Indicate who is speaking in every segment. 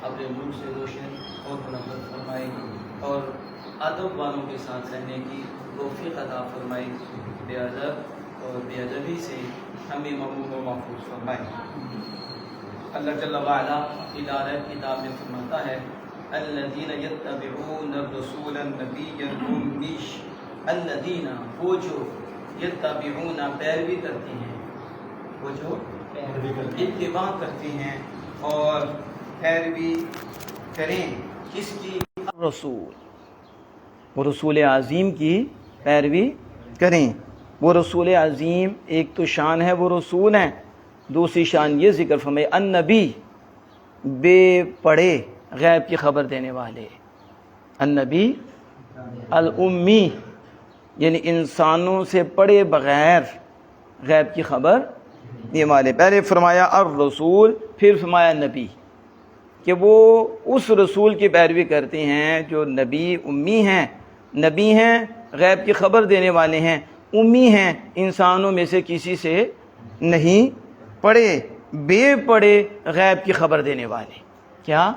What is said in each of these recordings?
Speaker 1: اپنے نور سے روشن اور منور فرمائے اور ادب والوں کے ساتھ رہنے کی توفیق عطا فرمائے، بے ادب اور بے ادبی سے ہمیں محفوظ و محفوظ فرمائے۔ اللہ جل وعلا ادارہ کتاب میں فرماتا ہے الذین یتبعون الرسول النبی الأمی، الذین وہ جو یتبعون پیروی کرتے ہیں، وہ جو اتباع کرتے ہیں اور پیروی کریں کس کی؟ رسول، وہ رسول عظیم کی پیروی کریں۔ وہ رسول عظیم ایک تو شان ہے وہ رسول ہیں، دوسری شان یہ ذکر فرمائے النبی، بے پڑھے غیب کی خبر دینے والے، النبی الأمی یعنی انسانوں سے پڑھے بغیر غیب کی خبر دینے والے۔ پہلے فرمایا الرسول، پھر فرمایا نبی، کہ وہ اس رسول کی پیروی کرتے ہیں جو نبی امی ہیں، نبی ہیں غیب کی خبر دینے والے ہیں، امی ہیں انسانوں میں سے کسی سے نہیں پڑھے، بے پڑھے غیب کی خبر دینے والے۔ کیا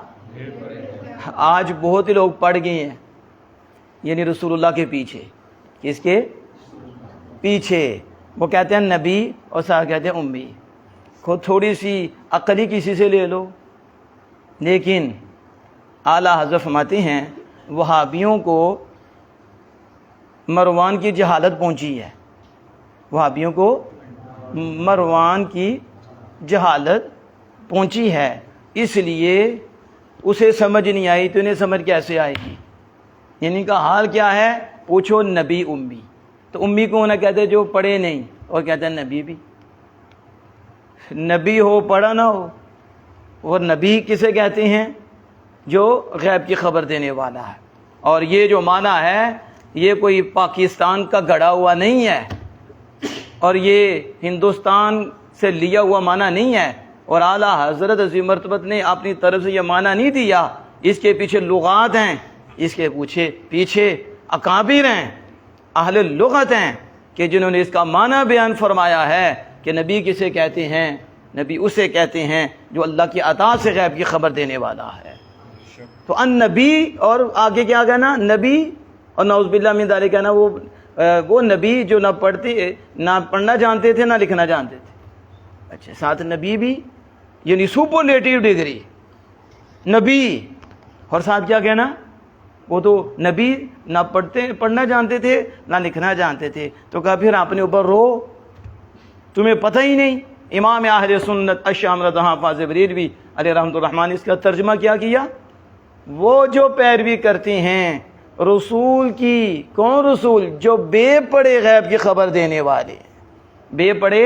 Speaker 1: آج بہت ہی لوگ پڑھ گئے ہیں، یعنی رسول اللہ کے پیچھے، کس کے پیچھے؟ وہ کہتے ہیں نبی اور ساتھ کہتے ہیں امی۔ خود تھوڑی سی عقل ہی کسی سے لے لو۔ لیکن اعلیٰ حضرت فرماتے ہیں وہابیوں کو مروان کی جہالت پہنچی ہے، وہابیوں کو مروان کی جہالت پہنچی ہے، اس لیے اسے سمجھ نہیں آئی تو انہیں سمجھ کیسے آئے گی؟ یعنی ان کا حال کیا ہے؟ پوچھو نبی امی، تو امی کو نہ کہتے جو پڑھے نہیں، اور کہتے ہیں نبی بھی، نبی ہو پڑھا نہ ہو۔ اور نبی کسے کہتے ہیں؟ جو غیب کی خبر دینے والا ہے۔ اور یہ جو معنی ہے یہ کوئی پاکستان کا گڑا ہوا نہیں ہے، اور یہ ہندوستان سے لیا ہوا معنی نہیں ہے، اور اعلیٰ حضرت عظیم مرتبت نے اپنی طرف سے یہ معنی نہیں دیا۔ اس کے پیچھے لغات ہیں، اس کے پیچھے اکابر ہیں، اہل لغت ہیں کہ جنہوں نے اس کا معنی بیان فرمایا ہے کہ نبی کسے کہتے ہیں؟ نبی اسے کہتے ہیں جو اللہ کی عطا سے غیب کی خبر دینے والا ہے۔ تو النبی، اور آگے کیا کہنا؟ نبی، اور نعوذ باللہ من ذالک کہنا وہ نبی جو نہ پڑھنا جانتے تھے نہ لکھنا جانتے تھے۔ اچھا، ساتھ نبی بھی، یعنی سپرلیٹیو ڈگری نبی، اور ساتھ کیا کہنا؟ وہ تو نبی نہ پڑھنا جانتے تھے نہ لکھنا جانتے تھے۔ تو کہا پھر اپنے اوپر رو، تمہیں پتہ ہی نہیں۔ امام اہل سنت الشام رضا حافظ بریلوی علیہ رحمۃ الرحمن اس کا ترجمہ کیا؟ وہ جو پیروی کرتے ہیں رسول کی، کون رسول؟ جو بے پڑھے غیب کی خبر دینے والے، بے پڑھے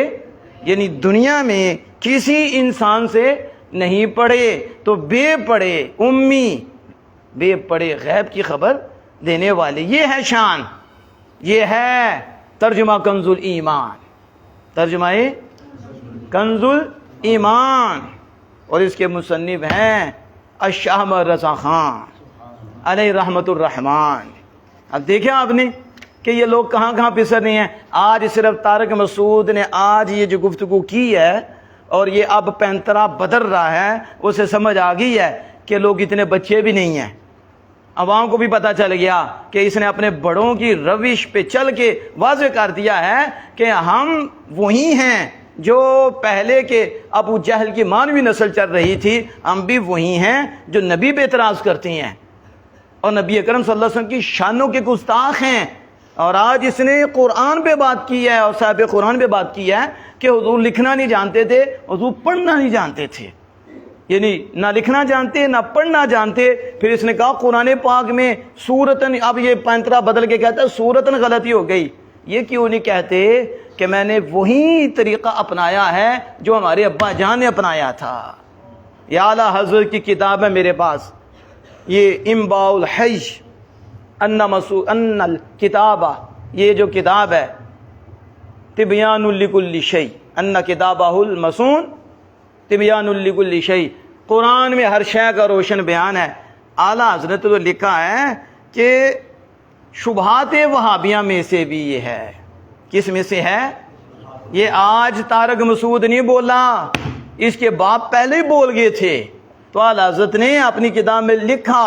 Speaker 1: یعنی دنیا میں کسی انسان سے نہیں پڑھے، تو بے پڑھے امی، بے پڑھے غیب کی خبر دینے والے، یہ ہے شان، یہ ہے ترجمہ کنز الایمان، ترجمہ کنز الایمان، اور اس کے مصنف ہیں الشاہ رضا خان علیہ رحمت الرحمن۔ اب دیکھیں آپ نے کہ یہ لوگ کہاں کہاں پسر رہے ہیں۔ آج صرف طارق مسعود نے آج یہ جو گفتگو کی ہے اور یہ اب پینترا بدل رہا ہے، اسے سمجھ آ گئی ہے کہ لوگ اتنے بچے بھی نہیں ہیں۔ عوام کو بھی پتہ چل گیا کہ اس نے اپنے بڑوں کی روش پہ چل کے واضح کر دیا ہے کہ ہم وہی ہیں جو پہلے کے ابو جہل کی مانوی نسل چل رہی تھی، ہم بھی وہی ہیں جو نبی پہ اعتراض کرتے ہیں اور نبی اکرم صلی اللہ علیہ وسلم کی شانوں کے گستاخ ہیں۔ اور آج اس نے قرآن پہ بات کی ہے اور صاحب قرآن پہ بات کی ہے کہ حضور لکھنا نہیں جانتے تھے، حضور پڑھنا نہیں جانتے تھے، یعنی نہ لکھنا جانتے نہ پڑھنا جانتے۔ پھر اس نے کہا قرآن پاک میں سورتن، اب یہ پینترا بدل کے کہتا ہے سورتن غلطی ہو گئی۔ یہ کیوں نہیں کہتے کہ میں نے وہی طریقہ اپنایا ہے جو ہمارے ابا جان نے اپنایا تھا؟ یہ اعلیٰ حضرت کی کتاب ہے میرے پاس، یہ انباء الحج ان الکتابہ، یہ جو کتاب ہے تبیان لکل شیء، ان کتابہ المسون تبیان لکل شیء، قرآن میں ہر شے کا روشن بیان ہے۔ اعلیٰ حضرت تو لکھا ہے کہ شبہات وہابیہ میں سے بھی یہ ہے۔ کس میں سے ہے؟ یہ آج طارق مسعود نہیں بولا، اس کے باپ پہلے ہی بول گئے تھے تو اعلیٰ حضرت نے اپنی کتاب میں لکھا،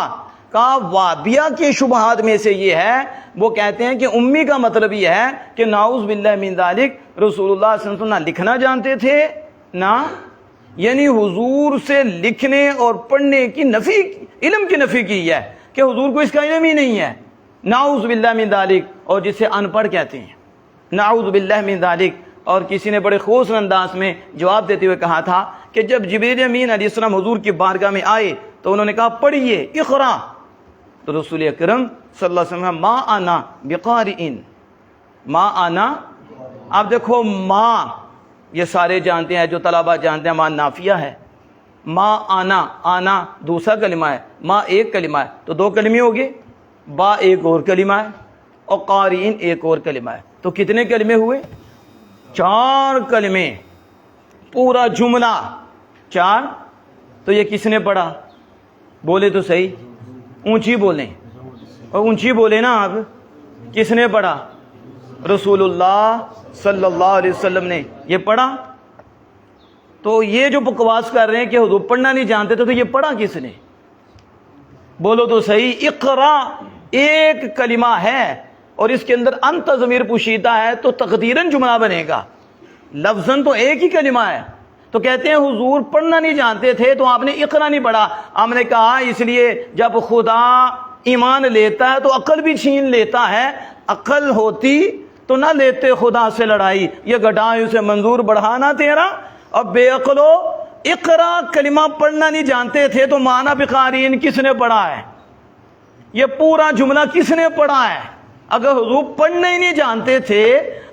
Speaker 1: کہا وابیہ کے شبہات میں سے یہ ہے، وہ کہتے ہیں کہ امی کا مطلب یہ ہے کہ نعوذ باللہ من ذالک رسول اللہ صلی اللہ علیہ وسلم نہ لکھنا جانتے تھے نہ، یعنی حضور سے لکھنے اور پڑھنے کی نفی، علم کی نفی کی ہے کہ حضور کو اس کا علم ہی نہیں ہے، نعوذ باللہ من ذالک، اور جسے ان پڑھ کہتے ہیں، نعوذ باللہ من ذالک۔ اور کسی نے بڑے خوش انداز میں جواب دیتے ہوئے کہا تھا کہ جب جبریل امین علیہ السلام حضور کی بارگاہ میں آئے تو انہوں نے کہا پڑھیے اقرا، تو رسول اکرم صلی اللہ علیہ وسلم ما انا بقارئ، ما انا، اب دیکھو ما یہ سارے جانتے ہیں، جو طلبہ جانتے ہیں ما نافیہ ہے، ما آنا، آنا دوسرا کلمہ ہے، ما ایک کلمہ ہے، تو دو کلمے ہو گئے، با ایک اور کلمہ ہے اور قارئین ایک اور کلمہ ہے، تو کتنے کلمے ہوئے؟ 4 کلمے، پورا جملہ 4۔ تو یہ کس نے پڑھا؟ بولے تو صحیح، اونچی بولیں، اور اونچی بولے نا آپ، کس نے پڑھا؟ رسول اللہ صلی اللہ علیہ وسلم نے یہ پڑھا۔ تو یہ جو بکواس کر رہے ہیں کہ حضور پڑھنا نہیں جانتے تھے، تو یہ پڑھا کس نے؟ بولو تو صحیح۔ اقرا ایک کلمہ ہے اور اس کے اندر انت ضمیر پوشیدہ ہے، تو تقدیراً جملہ بنے گا، لفظاً تو ایک ہی کلمہ ہے۔ تو کہتے ہیں حضور پڑھنا نہیں جانتے تھے تو آپ نے اقرا نہیں پڑھا۔ ہم نے کہا اس لیے جب خدا ایمان لیتا ہے تو عقل بھی چھین لیتا ہے، عقل ہوتی تو نہ لیتے خدا سے لڑائی، یہ گڈھائیں اسے منظور بڑھانا تیرا، اب بے عقلو اقرا کلمہ پڑھنا نہیں جانتے تھے تو مانا بقارئین کس نے پڑھا ہے؟ یہ پورا جملہ کس نے پڑھا ہے؟ اگر حضور پڑھنا ہی نہیں جانتے تھے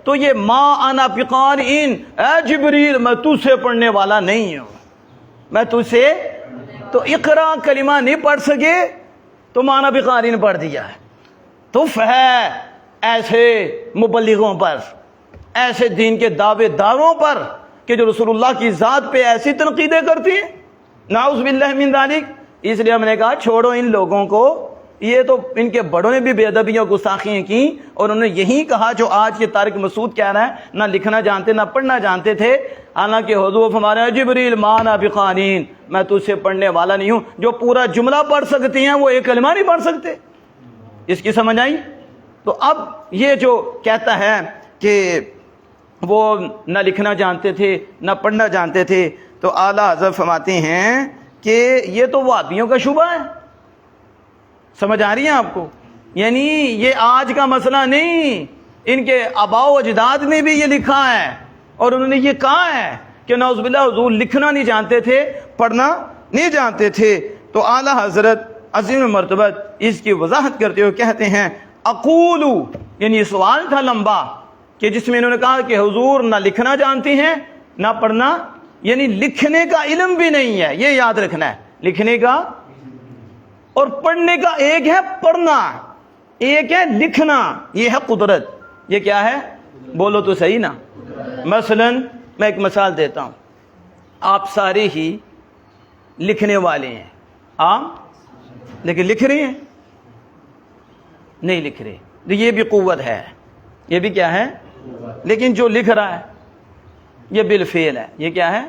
Speaker 1: تو یہ ما انا بقارئین، اے جبریل میں تجھ سے پڑھنے والا نہیں ہوں، میں تجھ سے، تو اقرا کلمہ نہیں پڑھ سکے تو مانا بقارئین پڑھ دیا ہے۔ تو ہے ایسے مبلغوں پر، ایسے دین کے دعوے داروں پر کہ جو رسول اللہ کی ذات پہ ایسی تنقیدیں کرتی ہیں، نعوذ باللہ من ذالک۔ اس لیے ہم نے کہا چھوڑو ان لوگوں کو، یہ تو ان کے بڑوں نے بھی بے ادبیاں گستاخیاں کی، اور انہوں نے یہی کہا جو آج یہ طارق مسعود کہہ رہا ہے، نہ لکھنا جانتے نہ پڑھنا جانتے تھے، حالانکہ حضور ہمارے جبریل مانا بقارئین، میں تجھ سے پڑھنے والا نہیں ہوں۔ جو پورا جملہ پڑھ سکتے ہیں وہ ایک کلمہ نہیں پڑھ سکتے، اس کی سمجھ آئی؟ تو اب یہ جو کہتا ہے کہ وہ نہ لکھنا جانتے تھے نہ پڑھنا جانتے تھے، تو اعلیٰ حضرت فرماتے ہیں کہ یہ تو وہابیوں کا شبہ ہے۔ سمجھ آ رہی ہے آپ کو؟ یعنی یہ آج کا مسئلہ نہیں، ان کے آباء و اجداد نے بھی یہ لکھا ہے، اور انہوں نے یہ کہا ہے کہ نعوذ باللہ حضور لکھنا نہیں جانتے تھے، پڑھنا نہیں جانتے تھے۔ تو اعلیٰ حضرت عظیم مرتبت اس کی وضاحت کرتے ہوئے کہتے ہیں اقولو، یعنی سوال تھا لمبا کہ جس میں انہوں نے کہا کہ حضور نہ لکھنا جانتے ہیں نہ پڑھنا، یعنی لکھنے کا علم بھی نہیں ہے، یہ یاد رکھنا ہے، لکھنے کا اور پڑھنے کا ایک ہے پڑھنا، ایک ہے لکھنا، یہ ہے قدرت۔ یہ کیا ہے؟ بولو تو صحیح نا۔ مثلا میں ایک مثال دیتا ہوں، آپ سارے ہی لکھنے والے ہیں، آپ لیکن لکھ رہے ہیں نہیں لکھ رہے، تو یہ بھی قوت ہے، یہ بھی کیا ہے؟ لیکن جو لکھ رہا ہے یہ بالفعل ہے، یہ کیا ہے؟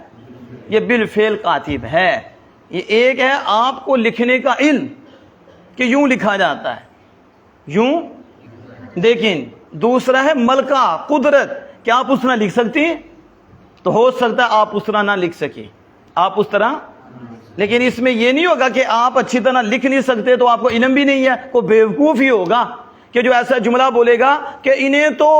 Speaker 1: یہ بالفعل کاتب ہے۔ یہ ایک ہے آپ کو لکھنے کا علم کہ یوں لکھا جاتا ہے، یوں، لیکن دوسرا ہے ملکہ، قدرت، کہ آپ اس طرح لکھ سکتے ہیں، تو ہو سکتا ہے آپ اس طرح نہ لکھ سکیں، آپ اس طرح، لیکن اس میں یہ نہیں ہوگا کہ آپ اچھی طرح لکھ نہیں سکتے تو آپ کو علم بھی نہیں ہے۔ کوئی بیوقوف ہی ہوگا کہ جو ایسا جملہ بولے گا کہ انہیں تو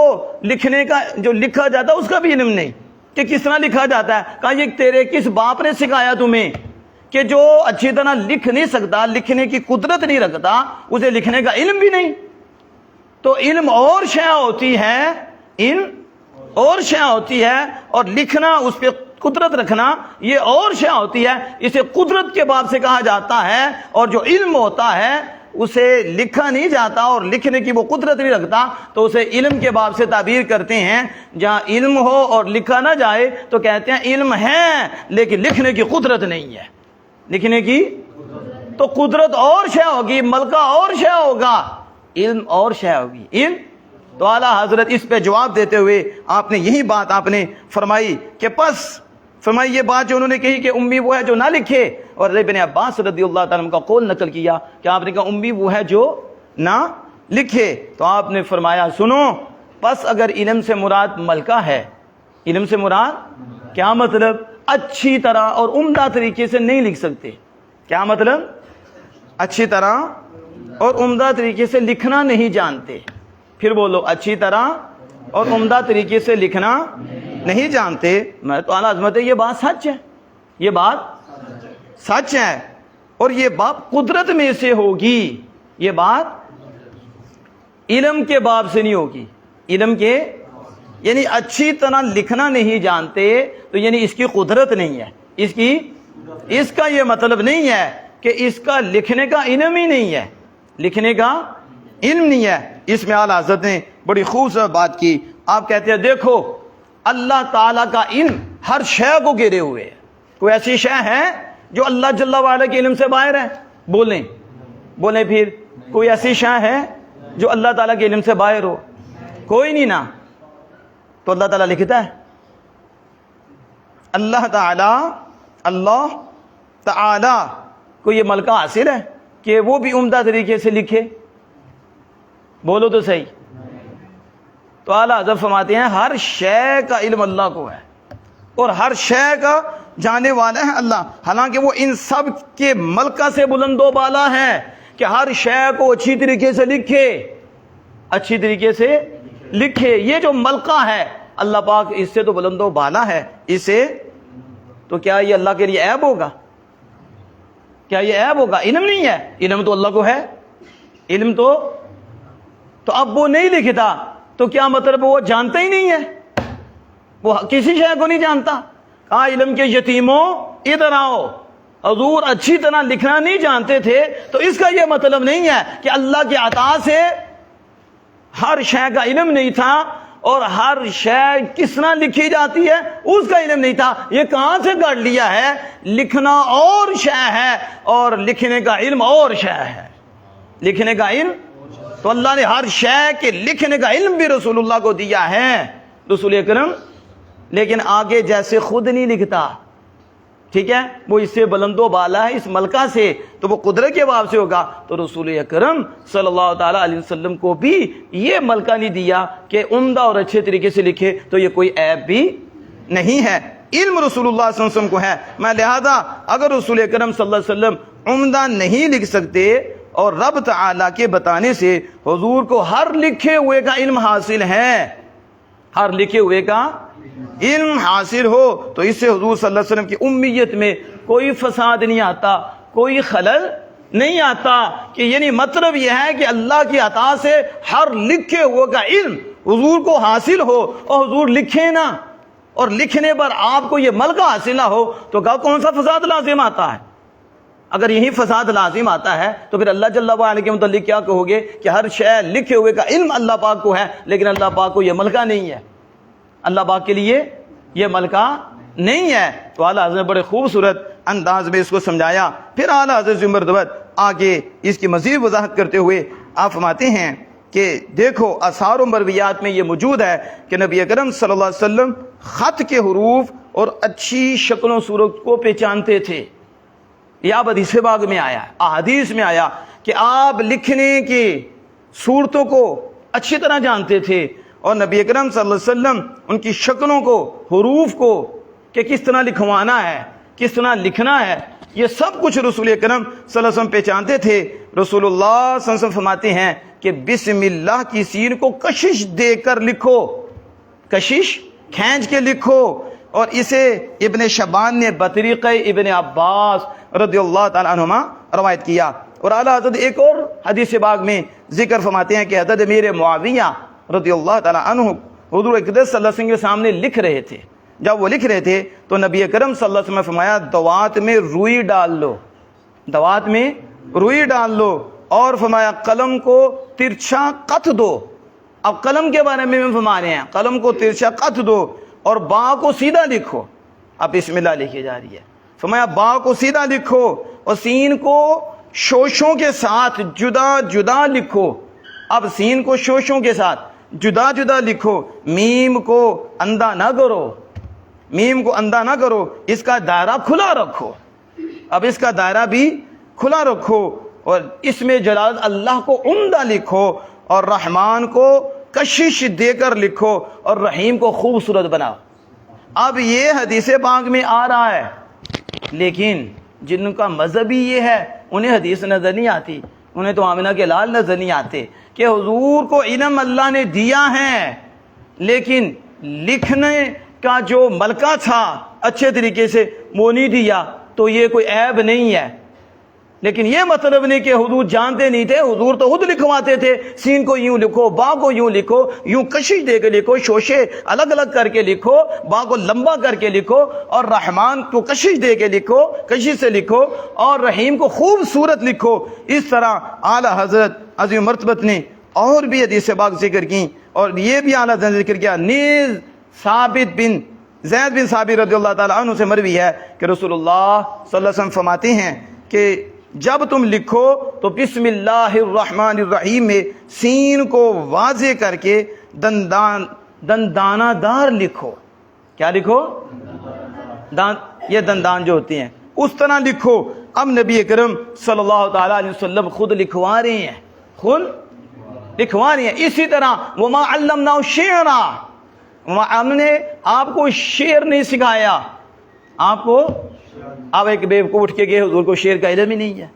Speaker 1: لکھنے کا جو لکھا جاتا ہے اس کا بھی علم نہیں کہ کس طرح لکھا جاتا ہے۔ کہا یہ تیرے کس باپ نے سکھایا تمہیں کہ جو اچھی طرح لکھ نہیں سکتا، لکھنے کی قدرت نہیں رکھتا، اسے لکھنے کا علم بھی نہیں؟ تو علم اور شے ہوتی ہے، علم اور شے ہوتی ہے، اور لکھنا، اس پہ قدرت رکھنا، یہ اور شے ہوتی ہے۔ اسے قدرت کے باب سے کہا جاتا ہے، اور جو علم ہوتا ہے اسے لکھا نہیں جاتا اور لکھنے کی وہ قدرت نہیں رکھتا، تو اسے علم کے باب سے تعبیر کرتے ہیں۔ جہاں علم ہو اور لکھا نہ جائے تو کہتے ہیں علم ہے لیکن لکھنے کی قدرت نہیں ہے، لکھنے کی تو قدرت اور شے ہوگی، ملکہ اور شے ہوگا، علم اور شے ہوگی، علم۔ تو اعلیٰ حضرت اس پہ جواب دیتے ہوئے آپ نے یہی بات آپ نے فرمائی کہ پس فرمائی یہ بات جو انہوں نے کہی کہ امی وہ ہے جو نہ لکھے، اور ابن عباس رضی اللہ تعالیٰ عنہ کا قول نقل کیا کہ آپ نے کہا امی وہ ہے جو نہ لکھے، تو آپ نے فرمایا سنو، پس اگر علم سے مراد ملکہ ہے، علم سے مراد کیا مطلب؟ اچھی طرح اور عمدہ طریقے سے نہیں لکھ سکتے، کیا مطلب؟ اچھی طرح اور عمدہ طریقے سے لکھنا نہیں جانتے، پھر بولو اچھی طرح اور عمدہ طریقے سے لکھنا نہیں جانتے، میں تو اعلیٰ عظمت ہے یہ بات سچ ہے، یہ بات سچ ہے، اور یہ بات قدرت میں سے ہوگی، یہ بات علم کے باب سے نہیں ہوگی، علم کے یعنی اچھی طرح لکھنا نہیں جانتے تو یعنی اس کی قدرت نہیں ہے، اس کا یہ مطلب نہیں ہے کہ اس کا لکھنے کا علم ہی نہیں ہے، لکھنے کا علم نہیں ہے۔ اس میں اعلیٰ حضرت نے بڑی خوبصورت بات کی، آپ کہتے ہیں دیکھو اللہ تعالیٰ کا علم ہر شے کو گھیرے ہوئے ہے، کوئی ایسی شے ہے جو اللہ جل وعلا کے علم سے باہر ہے؟ بولیں پھر کوئی ایسی شے ہے جو اللہ تعالیٰ کے علم سے باہر ہو؟ کوئی نہیں نا، تو اللہ تعالیٰ لکھتا ہے؟ اللہ تعالیٰ کو یہ ملکہ حاصل ہے کہ وہ بھی عمدہ طریقے سے لکھے؟ بولو تو صحیح۔ تو اعلیٰ حضرت فرماتے ہیں ہر شے کا علم اللہ کو ہے اور ہر شے کا جانے والا ہے اللہ، حالانکہ وہ ان سب کے ملکہ سے بلند و بالا ہے کہ ہر شے کو اچھی طریقے سے لکھے، اچھی طریقے سے لکھے۔ یہ جو ملکہ ہے اللہ پاک اس سے تو بلند و بالا ہے، اسے تو کیا یہ اللہ کے لیے عیب ہوگا؟ کیا یہ عیب ہوگا؟ علم نہیں ہے، علم تو اللہ کو ہے، علم تو اب وہ نہیں لکھتا تو کیا مطلب وہ جانتا ہی نہیں ہے، وہ کسی شے کو نہیں جانتا۔ کہا علم کے یتیموں ادھر آؤ، حضور اچھی طرح لکھنا نہیں جانتے تھے تو اس کا یہ مطلب نہیں ہے کہ اللہ کی عطا سے ہر شے کا علم نہیں تھا اور ہر شے کس طرح لکھی جاتی ہے اس کا علم نہیں تھا۔ یہ کہاں سے گڑھ لیا ہے؟ لکھنا اور شے ہے اور لکھنے کا علم اور شے ہے، لکھنے کا علم تو اللہ نے ہر شے کے لکھنے کا علم بھی رسول اللہ کو دیا ہے، رسول اکرم، لیکن آگے جیسے خود نہیں لکھتا، ٹھیک ہے، وہ اس سے بلند و بالا ہے اس ملکہ سے، تو وہ قدرت کے باب سے ہوگا، تو رسول اکرم صلی اللہ تعالیٰ علیہ وسلم کو بھی یہ ملکہ نہیں دیا کہ عمدہ اور اچھے طریقے سے لکھے، تو یہ کوئی عیب بھی نہیں ہے، علم رسول اللہ صلی اللہ علیہ وسلم کو ہے۔ میں لہذا اگر رسول اکرم صلی اللہ علیہ وسلم عمدہ نہیں لکھ سکتے اور رب تعالیٰ کے بتانے سے حضور کو ہر لکھے ہوئے کا علم حاصل ہے، ہر لکھے ہوئے کا علم حاصل ہو، تو اس سے حضور صلی اللہ علیہ وسلم کی امیت میں کوئی فساد نہیں آتا، کوئی خلل نہیں آتا، کہ یعنی مطلب یہ ہے کہ اللہ کی عطا سے ہر لکھے ہوئے کا علم حضور کو حاصل ہو اور حضور لکھے نہ، اور لکھنے پر آپ کو یہ ملکہ حاصل نہ ہو، تو کون سا فساد لازم آتا ہے؟ اگر یہی فساد لازم آتا ہے تو پھر اللہ جل وعلا کے متعلق کیا کہو گے کہ ہر شے لکھے ہوئے کا علم اللہ پاک کو ہے لیکن اللہ پاک کو یہ ملکہ نہیں ہے، اللہ پاک کے لیے یہ ملکہ نہیں ہے۔ تو اعلیٰ حضرت نے بڑے خوبصورت انداز میں اس کو سمجھایا۔ پھر اعلیٰ حضرت زمردوت آگے اس کی مزید وضاحت کرتے ہوئے آپ فرماتے ہیں کہ دیکھو آثار و مرویات میں یہ موجود ہے کہ نبی اکرم صلی اللہ علیہ وسلم خط کے حروف اور اچھی شکل و صورت کو پہچانتے تھے، یہ اب حدیث پاک میں آیا ہے، احادیث میں آیا کہ آپ لکھنے کی صورتوں کو اچھی طرح جانتے تھے، اور نبی اکرم صلی اللہ علیہ وسلم ان کی شکلوں کو، حروف کو، کہ کس طرح لکھوانا ہے، کس طرح لکھنا ہے، یہ سب کچھ رسول اکرم صلی اللہ علیہ وسلم پہچانتے تھے۔ رسول اللہ صلی اللہ علیہ وسلم فرماتے ہیں کہ بسم اللہ کی سین کو کشش دے کر لکھو، کشش کھینچ کے لکھو، اور اسے ابن شبان نے بطریقہ ابن عباس رضی اللہ تعالیٰ عنہما روایت کیا۔ اور اعلیٰ حضرت ایک اور حدیث باغ میں ذکر فرماتے ہیں کہ حضرت امیر معاویہ رضی اللہ تعالیٰ عنہ حضور اقدس صلی اللہ علیہ وسلم کے سامنے لکھ رہے تھے، جب وہ لکھ رہے تھے تو نبی اکرم صلی اللہ علیہ وسلم نے فرمایا دوات میں روئی ڈال لو، دوات میں روئی ڈال لو، اور فرمایا قلم کو ترچھا قط دو۔ اب قلم کے بارے میں فرما رہے ہیں، قلم کو ترچھا قط دو اور با کو سیدھا لکھو۔ اب بسم اللہ لکھی جا رہی ہے، فرمایا با کو سیدھا لکھو اور سین کو شوشوں کے ساتھ جدا جدا لکھو۔ اب سین کو شوشوں کے ساتھ جدا جدا لکھو، میم کو اندھا نہ کرو، میم کو اندھا نہ کرو، اس کا دائرہ کھلا رکھو. اب اس کا دائرہ بھی کھلا رکھو اور اس میں جلالت اللہ کو عمدہ لکھو اور رحمان کو کشش دے کر لکھو اور رحیم کو خوبصورت بناؤ. اب یہ حدیث پاک میں آ رہا ہے، لیکن جن کا مذہب ہی یہ ہے انہیں حدیث نظر نہیں آتی، انہیں تو آمنہ کے لال نظر نہیں آتے کہ حضور کو علم اللہ نے دیا ہے، لیکن لکھنے کا جو ملکہ تھا اچھے طریقے سے وہ نہیں دیا، تو یہ کوئی عیب نہیں ہے. لیکن یہ مطلب نہیں کہ حضور جانتے نہیں تھے، حضور تو خود لکھواتے تھے، سین کو یوں لکھو، با کو یوں لکھو، یوں کشش دے کے لکھو، شوشے الگ الگ کر کے لکھو، با کو لمبا کر کے لکھو، اور رحمان کو کشش دے کے لکھو، کشش سے لکھو، اور رحیم کو خوبصورت لکھو. اس طرح اعلیٰ حضرت عظیم مرتبت نے اور بھی حدیث پاک ذکر کی، اور یہ بھی اعلیٰ حضرت نے ذکر کیا. نیز ثابت بن زید بن ثابت رضی اللہ تعالیٰ عنہ سے مروی ہے کہ رسول اللہ صلی اللہ علیہ وسلم فرماتے ہیں کہ جب تم لکھو تو بسم اللہ الرحمن الرحیم میں سین کو واضح کر کے دندانہ دار لکھو. کیا لکھو؟ یہ دندان جو ہوتے ہیں اس طرح لکھو. اب نبی کرم صلی اللہ تعالیٰ علیہ وسلم خود لکھوا رہے ہیں، خود لکھوا رہے ہیں. اسی طرح وما علمناه شعرا، ہم نے آپ کو شعر نہیں سکھایا. آپ ایک بیوقوف اٹھ کے گئے، حضور کو شعر کا علم ہی نہیں ہے.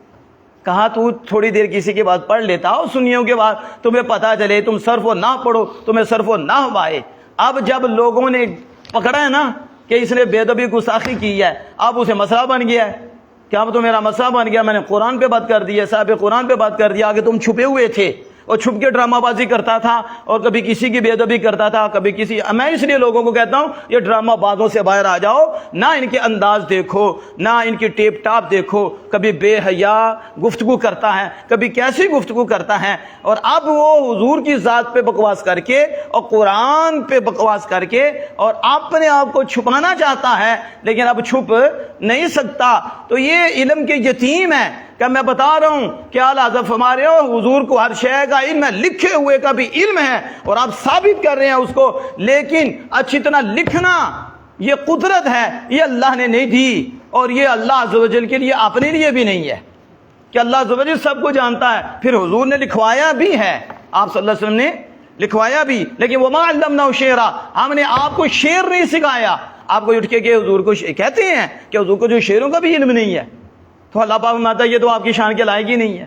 Speaker 1: کہا تو تھوڑی دیر کسی کے بعد پڑھ لیتا ہو، سنیوں کے بعد تمہیں پتا چلے، تم صرف و نحو پڑھو، تمہیں صرف و نحو آئے. اب جب لوگوں نے پکڑا ہے نا کہ اس نے بے ادبی گستاخی کی ہے، اب اسے مسئلہ بن گیا ہے کہ اب تو میرا مسئلہ بن گیا، میں نے قرآن پہ بات کر دی ہے، صاحب قرآن پہ بات کر دیا. آگے تم چھپے ہوئے تھے اور چھپ کے ڈرامہ بازی کرتا تھا اور کبھی کسی کی بے ادبی کرتا تھا، کبھی کسی. میں اس لیے لوگوں کو کہتا ہوں یہ ڈرامہ بازوں سے باہر آ جاؤ، نہ ان کے انداز دیکھو، نہ ان کی ٹیپ ٹاپ دیکھو. کبھی بے حیا گفتگو کرتا ہے، کبھی کیسی گفتگو کرتا ہے، اور اب وہ حضور کی ذات پہ بکواس کر کے اور قرآن پہ بکواس کر کے اور اپنے آپ کو چھپانا چاہتا ہے، لیکن اب چھپ نہیں سکتا. تو یہ علم کے یتیم ہے کہ میں بتا رہا ہوں کہ اعلیٰ حضرت فرما رہے ہو حضور کو ہر شے کا علم ہے، لکھے ہوئے کا بھی علم ہے، اور آپ ثابت کر رہے ہیں اس کو. لیکن اچھی طرح لکھنا یہ قدرت ہے، یہ اللہ نے نہیں دی، اور یہ اللہ عز و جل کے لیے اپنے لیے بھی نہیں ہے کہ اللہ عز و جل سب کو جانتا ہے. پھر حضور نے لکھوایا بھی ہے، آپ صلی اللہ علیہ وسلم نے لکھوایا بھی، لیکن وما علمناه شعرا، ہم نے آپ کو شعر نہیں سکھایا. آپ کو اٹھ کے کہ حضور کو کہتے ہیں کہ حضور کو جو شعروں کا بھی علم نہیں ہے، تو اللہ پاک فرماتا ہے یہ تو آپ کی شان کے لائق ہی نہیں ہے.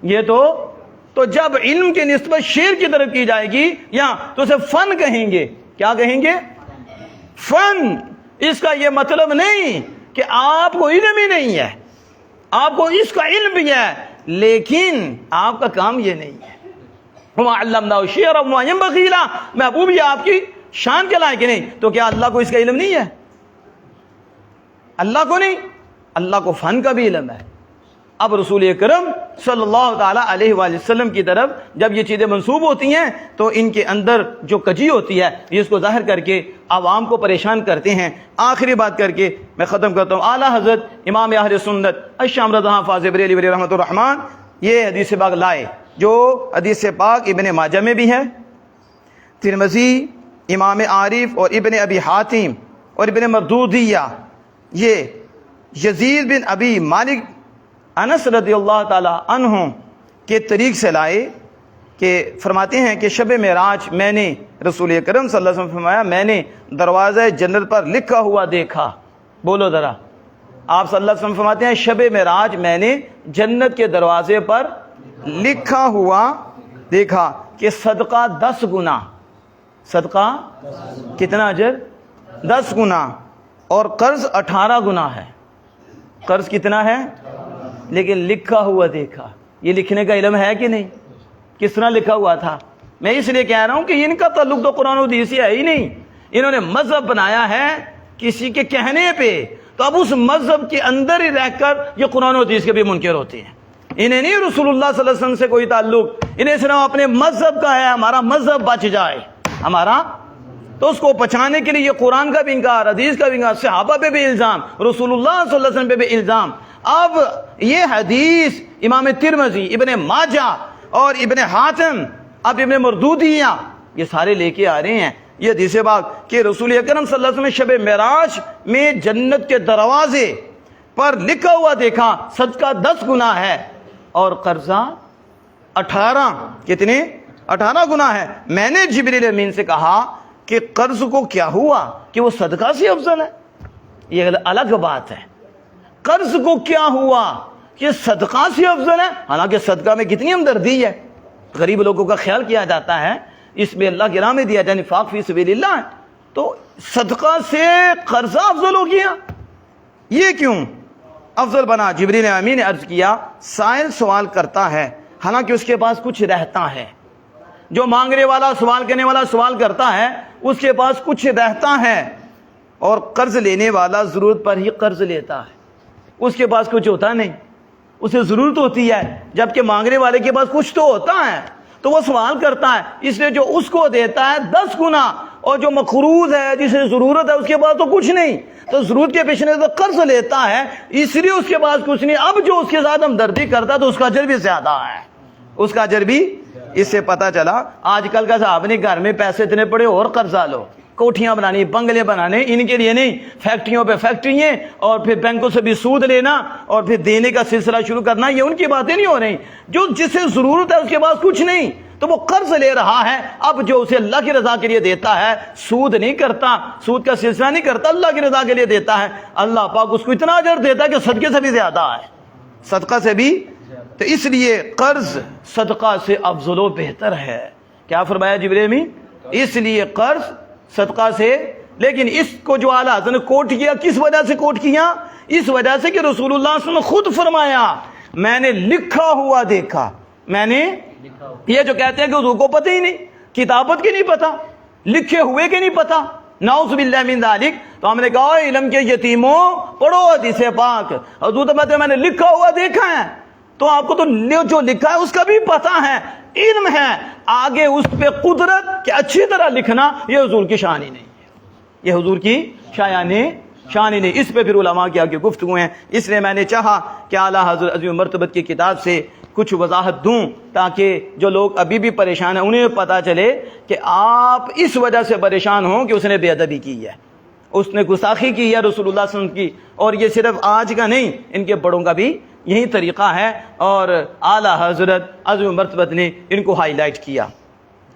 Speaker 1: یہ تو جب علم کی نسبت شعر کی طرف کی جائے گی یہاں تو اسے فن کہیں گے. کیا کہیں گے؟ فن. اس کا یہ مطلب نہیں کہ آپ کو علم ہی نہیں ہے، آپ کو اس کا علم بھی ہے لیکن آپ کا کام یہ نہیں ہے. وما علمناه شعرا وما ينبغي له، محبوب یہ آپ کی شان کے لائق نہیں. تو کیا اللہ کو اس کا علم نہیں ہے؟ اللہ کو نہیں، اللہ کو فن کا بھی علم ہے. اب رسول اکرم صلی اللہ تعالیٰ علیہ وآلہ وسلم کی طرف جب یہ چیزیں منسوب ہوتی ہیں تو ان کے اندر جو کجی ہوتی ہے اس کو ظاہر کر کے عوام کو پریشان کرتے ہیں. آخری بات کر کے میں ختم کرتا ہوں. اعلیٰ حضرت امام اہل سنت الشام رضا فاضل بریلوی علیہ رحمۃ الرحمن یہ حدیث پاک لائے، جو حدیث پاک ابن ماجہ میں بھی ہے، ترمذی، امام عارف اور ابن ابی حاتم اور ابن مردودیہ یہ یزید بن ابی مالک انس رضی اللہ تعالی عنہ کے طریق سے لائے کہ فرماتے ہیں کہ شب معراج میں نے رسول اکرم صلی اللہ علیہ وسلم فرمایا میں نے دروازہ جنت پر لکھا ہوا دیکھا. بولو ذرا. آپ صلی اللہ علیہ وسلم فرماتے ہیں شب معراج میں نے جنت کے دروازے پر لکھا ہوا دیکھا کہ صدقہ 10 گنا، صدقہ کتنا اجر؟ 10 گنا، اور قرض 18 گنا ہے. قرض کتنا ہے؟ لیکن لکھا ہوا دیکھا. یہ لکھنے کا علم ہے کہ نہیں؟ کس طرح لکھا ہوا تھا؟ میں اس لیے کہہ رہا ہوں کہ ان کا تعلق تو قرآن و حدیث سے ہے ہی نہیں. انہوں نے مذہب بنایا ہے کسی کے کہنے پہ، تو اب اس مذہب کے اندر ہی رہ کر یہ قرآن و حدیث کے بھی منکر ہوتے ہیں. انہیں نہیں رسول اللہ صلی اللہ علیہ وسلم سے کوئی تعلق، انہیں صرف اپنے مذہب کا ہے، ہمارا مذہب بچ جائے ہمارا. تو اس کو بچانے کے لیے یہ قرآن کا بھی انکار، حدیث کا بھی انکار، صحابہ پہ بھی الزام، رسول اللہ صلی اللہ علیہ وسلم پہ بھی الزام. اب یہ حدیث امام ترمذی، ابن ماجہ اور ابن حاتم، اب ابن مردودیہ یہ سارے لے کے آ رہے ہیں یہ حدیث پاک کہ رسول اکرم صلی اللہ علیہ وسلم شب معراج میں جنت کے دروازے پر لکھا ہوا دیکھا صدقہ 10 گنا ہے اور قرضہ 18 کتنے 18 گنا ہے۔ میں نے جبریل امین سے کہا کہ قرض کو کیا ہوا کہ وہ صدقہ سے افضل ہے؟ یہ الگ بات ہے۔ قرض کو کیا ہوا کہ صدقہ سے افضل ہے؟ حالانکہ صدقہ میں کتنی ہمدردی ہے، غریب لوگوں کا خیال کیا جاتا ہے، اس میں اللہ کی راہ میں دیا جائے، انفاق فی سبیل اللہ ہے، تو صدقہ سے قرضہ افضل ہو گیا، یہ کیوں افضل بنا؟ جبریل امین نے عرض کیا سائل سوال کرتا ہے حالانکہ اس کے پاس کچھ رہتا ہے، جو مانگنے والا سوال کرنے والا سوال کرتا ہے اس کے پاس کچھ رہتا ہے، اور قرض لینے والا ضرورت پر ہی قرض لیتا ہے، اس کے پاس کچھ ہوتا نہیں، اسے ضرورت ہوتی ہے، جبکہ مانگنے والے کے پاس کچھ تو ہوتا ہے تو وہ سوال کرتا ہے، اس لیے جو اس کو دیتا ہے 10 گنا، اور جو مقروض ہے جسے ضرورت ہے اس کے پاس تو کچھ نہیں، تو ضرورت کے پیش نظر قرض لیتا ہے اس لیے اس کے پاس کچھ نہیں، اب جو اس کے ساتھ ہمدردی کرتا ہے تو اس کا اجر بھی زیادہ ہے، اس کا اجر بھی۔ اس سے پتہ چلا آج کل کا صاحب نے گھر میں پیسے اتنے پڑے اور قرضہ لو، کوٹھیاں بنانی، بنگلے بنانے، ان کے لیے نہیں، فیکٹریوں پہ فیکٹریاں، اور پھر بینکوں سے بھی سود لینا اور پھر دینے کا سلسلہ شروع کرنا، یہ ان کی باتیں نہیں ہو رہی۔ جو جسے ضرورت ہے اس کے پاس کچھ نہیں تو وہ قرض لے رہا ہے، اب جو اسے اللہ کی رضا کے لیے دیتا ہے، سود نہیں کرتا، سود کا سلسلہ نہیں کرتا، اللہ کی رضا کے لیے دیتا ہے، اللہ پاک اس کو اتنا اجر دیتا ہے کہ صدقے سے بھی زیادہ ہے، صدقہ سے بھی۔ تو اس لیے قرض صدقہ سے افضل و بہتر ہے۔ کیا فرمایا جبریل امین؟ اس لیے قرض صدقہ سے، لیکن اس کو جو اعلیٰ حضرت نے کوٹ کیا، کس وجہ سے کوٹ کیا؟ اس وجہ سے کہ رسول اللہ صلی اللہ علیہ وسلم نے خود فرمایا میں نے لکھا ہوا دیکھا، میں نے، یہ جو کہتے ہیں کہ حضور کو پتہ ہی نہیں، کتابت کے نہیں پتہ، لکھے ہوئے کے نہیں پتہ، نعوذ باللہ من ذالک، تو ہم نے کہا علم کے یتیموں پڑھو حدیث پاک، حضور تو کہتے ہیں میں نے لکھا ہوا دیکھا ہے، تو آپ کو تو جو لکھا ہے اس کا بھی پتہ ہے، علم ہے، آگے اس پہ قدرت کہ اچھی طرح لکھنا یہ حضور کی شان ہی نہیں ہے، یہ حضور کی شان ہی نہیں۔ اس پہ پھر علماء کی آگے گفتگو ہیں، اس لیے میں نے چاہا کہ اعلیٰ حضرت عظیم مرتبت کی کتاب سے کچھ وضاحت دوں تاکہ جو لوگ ابھی بھی پریشان ہیں انہیں پتہ چلے کہ آپ اس وجہ سے پریشان ہوں کہ اس نے بے ادبی کی ہے، اس نے گستاخی کی ہے رسول اللہ صلی اللہ علیہ وسلم کی، اور یہ صرف آج کا نہیں، ان کے بڑوں کا بھی یہی طریقہ ہے، اور اعلیٰ حضرت عظیم مرتبت نے ان کو ہائی لائٹ کیا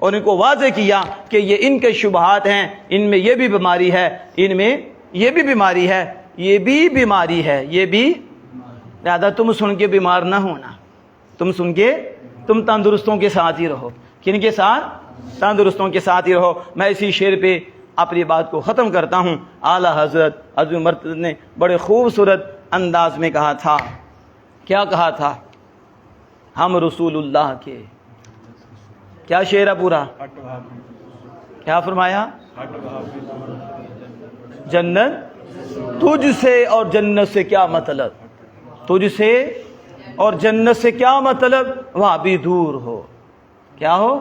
Speaker 1: اور ان کو واضح کیا کہ یہ ان کے شبہات ہیں، ان میں یہ بھی بیماری ہے، ان میں یہ بھی بیماری ہے، یہ بھی بیماری ہے، یہ بھی، لہذا تم سن کے بیمار نہ ہونا، تم سن کے تم تندرستوں کے ساتھ ہی رہو، کن کے ساتھ؟ تندرستوں کے ساتھ ہی رہو۔ میں اسی شعر پہ اپنی بات کو ختم کرتا ہوں۔ اعلیٰ حضرت عظیم مرتبت نے بڑے خوبصورت انداز میں کہا تھا، کیا کہا تھا؟ ہم رسول اللہ کے، کیا شعر ہے پورا؟ کیا فرمایا؟ جنت تجھ سے اور جنت سے کیا مطلب، تجھ سے اور جنت سے کیا مطلب، وہاں بھی دور ہو، کیا ہو؟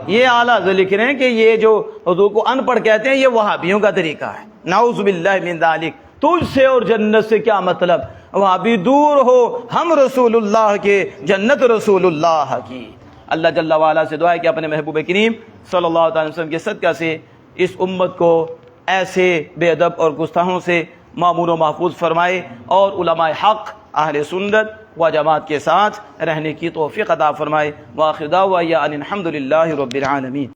Speaker 1: یہ اعلیٰ حضرت لکھ رہے ہیں کہ یہ جو حضور کو ان پڑھ کہتے ہیں یہ وہابیوں کا طریقہ ہے، نعوذ باللہ من ذالک، تجھ سے اور جنت سے کیا مطلب، وہاں بھی دور ہو، ہم رسول اللہ کے، جنت رسول اللہ کی۔ اللہ جل وعلا سے دعا ہے کہ اپنے محبوب کریم صلی اللہ علیہ وسلم کے صدقہ سے اس امت کو ایسے بے ادب اور گستاخوں سے معمور و محفوظ فرمائے، اور علماء حق اہل سنت و جماعت کے ساتھ رہنے کی توفیق عطا فرمائے۔ وآخر دعوانا ان الحمد للہ رب العالمین۔